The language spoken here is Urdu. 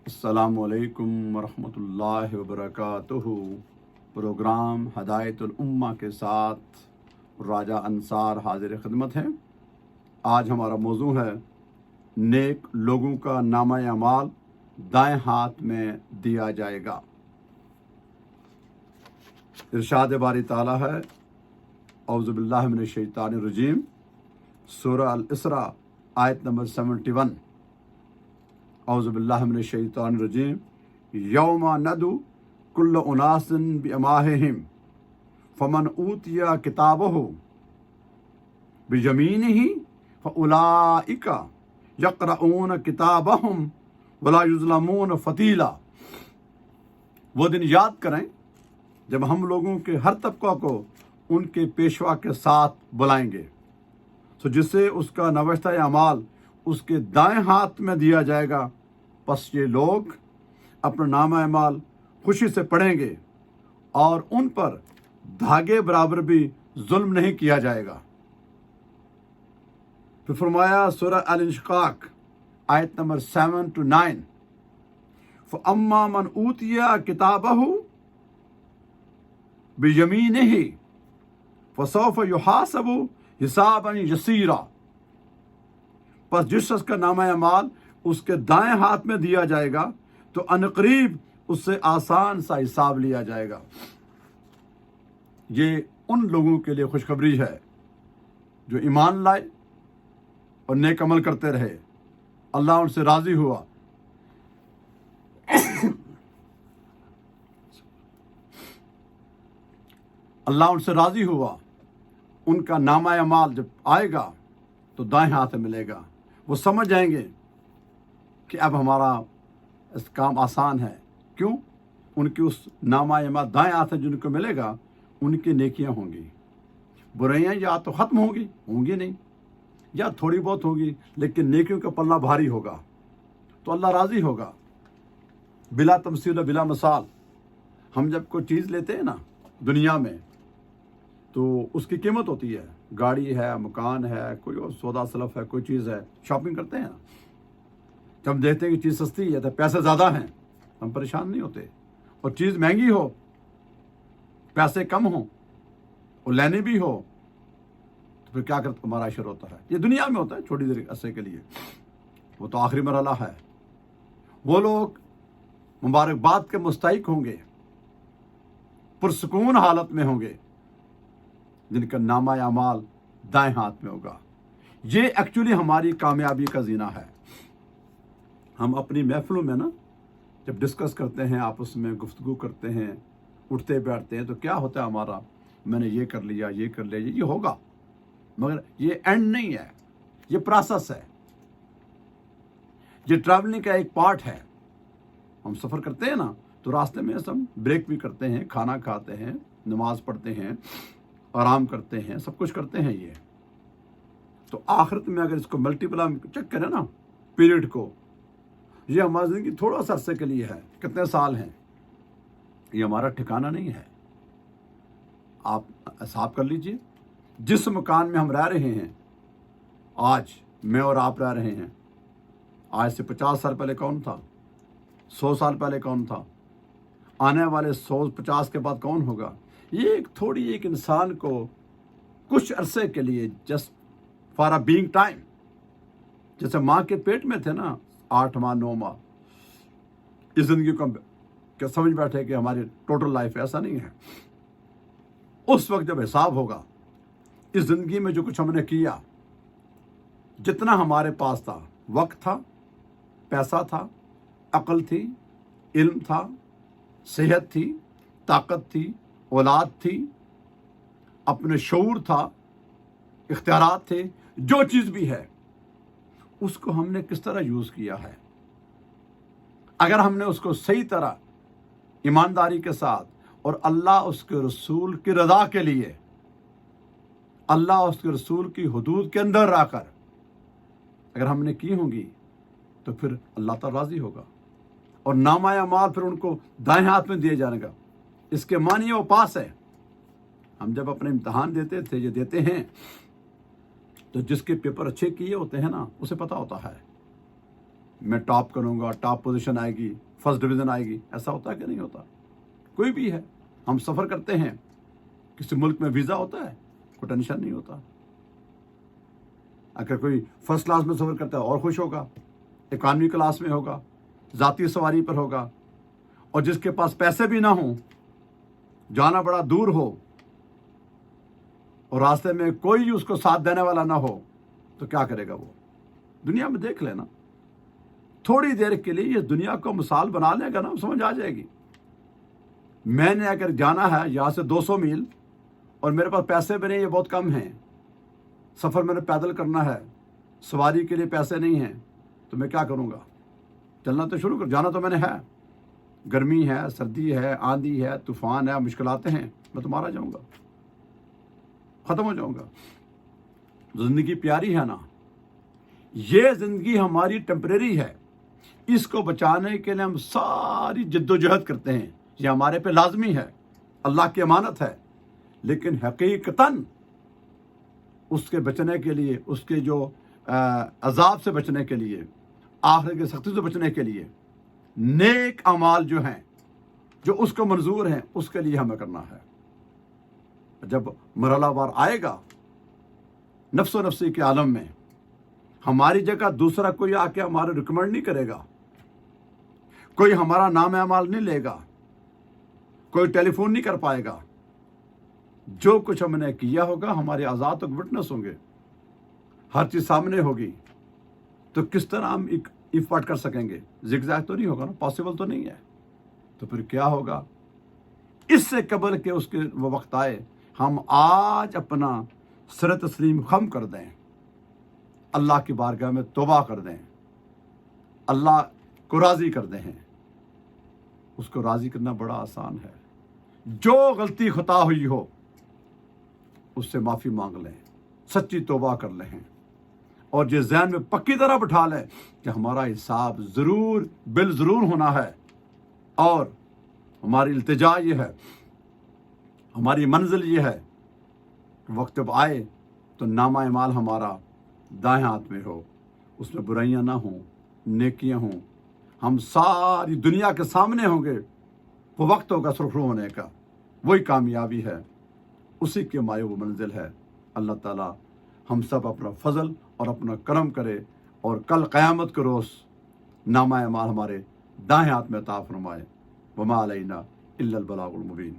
السلام علیکم ورحمۃ اللہ وبرکاتہ۔ پروگرام ہدایت الامہ کے ساتھ راجہ انصار حاضر خدمت ہے۔ آج ہمارا موضوع ہے نیک لوگوں کا نامہ اعمال دائیں ہاتھ میں دیا جائے گا۔ ارشاد باری تعالیٰ ہے، اعوذ باللہ من الشیطان الرجیم، سورہ الاسراء آیت نمبر 71۔ اعوذ باللہ من الشیطان الرجیم، یوم ندعو کل اناس بإمامہم فمن اوتی کتابہ بیمینہ فاولئک یقرؤون کتابہم ولا یظلمون فتیلا۔ وہ دن یاد کریں جب ہم لوگوں کے ہر طبقہ کو ان کے پیشوا کے ساتھ بلائیں گے، تو جسے اس کا نوشتہ اعمال اس کے دائیں ہاتھ میں دیا جائے گا، پس یہ لوگ اپنا نامہ اعمال خوشی سے پڑھیں گے اور ان پر دھاگے برابر بھی ظلم نہیں کیا جائے گا۔ پھر فرمایا سورہ الانشقاق آیت نمبر 7 to 9، فَأَمَّا مَنْ أُوتِيَ كِتَابَهُ بِيَمِينِهِ فَسَوْفَ يُحَاسَبُ حِسَابًا يَسِيرًا۔ پس جس شخص کا نامہ اعمال اس کے دائیں ہاتھ میں دیا جائے گا تو عنقریب اس سے آسان سا حساب لیا جائے گا۔ یہ ان لوگوں کے لیے خوشخبری ہے جو ایمان لائے اور نیک عمل کرتے رہے، اللہ ان سے راضی ہوا۔ اللہ ان سے راضی ہوا، ان کا نامہ اعمال جب آئے گا تو دائیں ہاتھ میں ملے گا۔ وہ سمجھ جائیں گے کہ اب ہمارا اس کام آسان ہے۔ کیوں؟ ان کی اس نامہ اعمال دائیں ہاتھ جن کو ملے گا ان کی نیکیاں ہوں گی، برائیاں یا تو ختم ہوں گی نہیں، یا تھوڑی بہت ہوگی، لیکن نیکیوں کا پلہ بھاری ہوگا تو اللہ راضی ہوگا۔ بلا تمثیل و بلا مثال، ہم جب کوئی چیز لیتے ہیں نا دنیا میں تو اس کی قیمت ہوتی ہے، گاڑی ہے، مکان ہے، کوئی اور سودا سلف ہے، کوئی چیز ہے، شاپنگ کرتے ہیں نا، جب دیکھتے ہیں کہ چیز سستی ہے تو پیسے زیادہ ہیں، ہم پریشان نہیں ہوتے، اور چیز مہنگی ہو، پیسے کم ہوں اور لینی بھی ہو تو پھر کیا کرتا ہمارا عشر ہوتا ہے۔ یہ دنیا میں ہوتا ہے چھوٹی دیر عرصے کے لیے، وہ تو آخری مرحلہ ہے۔ وہ لوگ مبارکباد کے مستحق ہوں گے، پرسکون حالت میں ہوں گے جن کا نامہ اعمال دائیں ہاتھ میں ہوگا۔ یہ ایکچولی ہماری کامیابی کا زینہ ہے۔ ہم اپنی محفلوں میں نا جب ڈسکس کرتے ہیں، آپس میں گفتگو کرتے ہیں، اٹھتے بیٹھتے ہیں، تو کیا ہوتا ہے ہمارا، میں نے یہ کر لیا، یہ کر لیا، یہ ہوگا، مگر یہ اینڈ نہیں ہے، یہ پروسیس ہے، یہ ٹریولنگ کا ایک پارٹ ہے۔ ہم سفر کرتے ہیں نا تو راستے میں ہم بریک بھی کرتے ہیں، کھانا کھاتے ہیں، نماز پڑھتے ہیں، آرام کرتے ہیں، سب کچھ کرتے ہیں۔ یہ تو آخرت میں اگر اس کو ملٹیپل چیک کریں نا پیریڈ کو، یہ ہماری زندگی تھوڑا سا عرصے کے لیے ہے، کتنے سال ہیں، یہ ہمارا ٹھکانہ نہیں ہے۔ آپ حساب کر لیجئے، جس مکان میں ہم رہ رہے ہیں آج، میں اور آپ رہ رہے ہیں، آج سے 50 سال پہلے کون تھا، 100 سال پہلے کون تھا، آنے والے 150 کے بعد کون ہوگا۔ یہ ایک انسان کو کچھ عرصے کے لیے just for a being time, جیسے ماں کے پیٹ میں تھے نا 8 ماہ 9 ماہ، اس زندگی کو کیا سمجھ بیٹھے کہ ہماری ٹوٹل لائف ایسا نہیں ہے۔ اس وقت جب حساب ہوگا اس زندگی میں جو کچھ ہم نے کیا، جتنا ہمارے پاس تھا، وقت تھا، پیسہ تھا، عقل تھی، علم تھا، صحت تھی، طاقت تھی، اولاد تھی، اپنے شعور تھا، اختیارات تھے، جو چیز بھی ہے اس کو ہم نے کس طرح یوز کیا ہے۔ اگر ہم نے اس کو صحیح طرح ایمانداری کے ساتھ اور اللہ اس کے رسول کی رضا کے لیے، اللہ اس کے رسول کی حدود کے اندر رہ کر اگر ہم نے کی ہوں گی تو پھر اللہ تعالی راضی ہوگا، اور نامہ اعمال پھر ان کو دائیں ہاتھ میں دیے جانے گا۔ اس کے معنی وہ پاس ہے۔ ہم جب اپنے امتحان دیتے تھے، یہ دیتے ہیں، تو جس کے پیپر اچھے کیے ہوتے ہیں نا اسے پتہ ہوتا ہے میں ٹاپ کروں گا, ٹاپ پوزیشن آئے گی, فرسٹ ڈویژن آئے گی. ایسا ہوتا ہے کہ نہیں ہوتا؟ کوئی بھی ہے, ہم سفر کرتے ہیں, کسی ملک میں ویزا ہوتا ہے, کوئی ٹینشن نہیں ہوتا. اگر کوئی فرسٹ کلاس میں سفر کرتا ہے اور خوش ہوگا, اکانومی کلاس میں ہوگا, ذاتی سواری پر ہوگا. اور جس کے پاس پیسے بھی نہ ہوں, جانا بڑا دور ہو, اور راستے میں کوئی اس کو ساتھ دینے والا نہ ہو, تو کیا کرے گا وہ؟ دنیا میں دیکھ لینا, تھوڑی دیر کے لیے یہ دنیا کو مثال بنا لے گا نا, سمجھ آ جائے گی. میں نے اگر جانا ہے یہاں سے 200 میل اور میرے پاس پیسے بھی نہیں, یہ بہت کم ہیں, سفر میں نے پیدل کرنا ہے, سواری کے لیے پیسے نہیں ہیں, تو میں کیا کروں گا؟ چلنا تو شروع کر, جانا تو میں نے ہے. گرمی ہے, سردی ہے, آندھی ہے, طوفان ہے, مشکلاتیں ہیں, میں تو مارا جاؤں گا, ختم ہو جاؤں گا. زندگی پیاری ہے نا, یہ زندگی ہماری ٹیمپریری ہے, اس کو بچانے کے لیے ہم ساری جد و جہد کرتے ہیں, یہ ہمارے پہ لازمی ہے, اللہ کی امانت ہے. لیکن حقیقتاً اس کے بچنے کے لیے, اس کے جو عذاب سے بچنے کے لیے, آخرت کی سختی سے بچنے کے لیے, نیک اعمال جو ہیں, جو اس کو منظور ہیں, اس کے لیے ہمیں کرنا ہے. جب مرحلہ وار آئے گا نفس و نفسی کے عالم میں, ہماری جگہ دوسرا کوئی آ کے ہمارے ریکمنڈ نہیں کرے گا, کوئی ہمارا نام اعمال نہیں لے گا, کوئی ٹیلی فون نہیں کر پائے گا. جو کچھ ہم نے کیا ہوگا, ہمارے آزاد تک وٹنس ہوں گے, ہر چیز سامنے ہوگی. تو کس طرح ہم افارٹ کر سکیں گے؟ زگ زیگ تو نہیں ہوگا نا, پاسبل تو نہیں ہے. تو پھر کیا ہوگا؟ اس سے قبل کہ اس کے وہ وقت آئے, ہم آج اپنا سر تسلیم خم کر دیں, اللہ کی بارگاہ میں توبہ کر دیں, اللہ کو راضی کر دیں. اس کو راضی کرنا بڑا آسان ہے. جو غلطی خطا ہوئی ہو اس سے معافی مانگ لیں, سچی توبہ کر لیں, اور یہ ذہن میں پکی طرح بٹھا لیں کہ ہمارا حساب ضرور بل ضرور ہونا ہے, اور ہماری التجا یہ ہے, ہماری منزل یہ ہے کہ وقت جب آئے تو نامہ اعمال ہمارا دائیں ہاتھ میں ہو, اس میں برائیاں نہ ہوں, نیکیاں ہوں. ہم ساری دنیا کے سامنے ہوں گے, وہ وقت ہوگا سرخرو ہونے کا, وہی کامیابی ہے, اسی کے مائے وہ منزل ہے. اللہ تعالیٰ ہم سب اپنا فضل اور اپنا کرم کرے, اور کل قیامت کے روز نامہ اعمال ہمارے دائیں ہاتھ میں عطا فرمائے. وما علینا الا البلاغ المبین.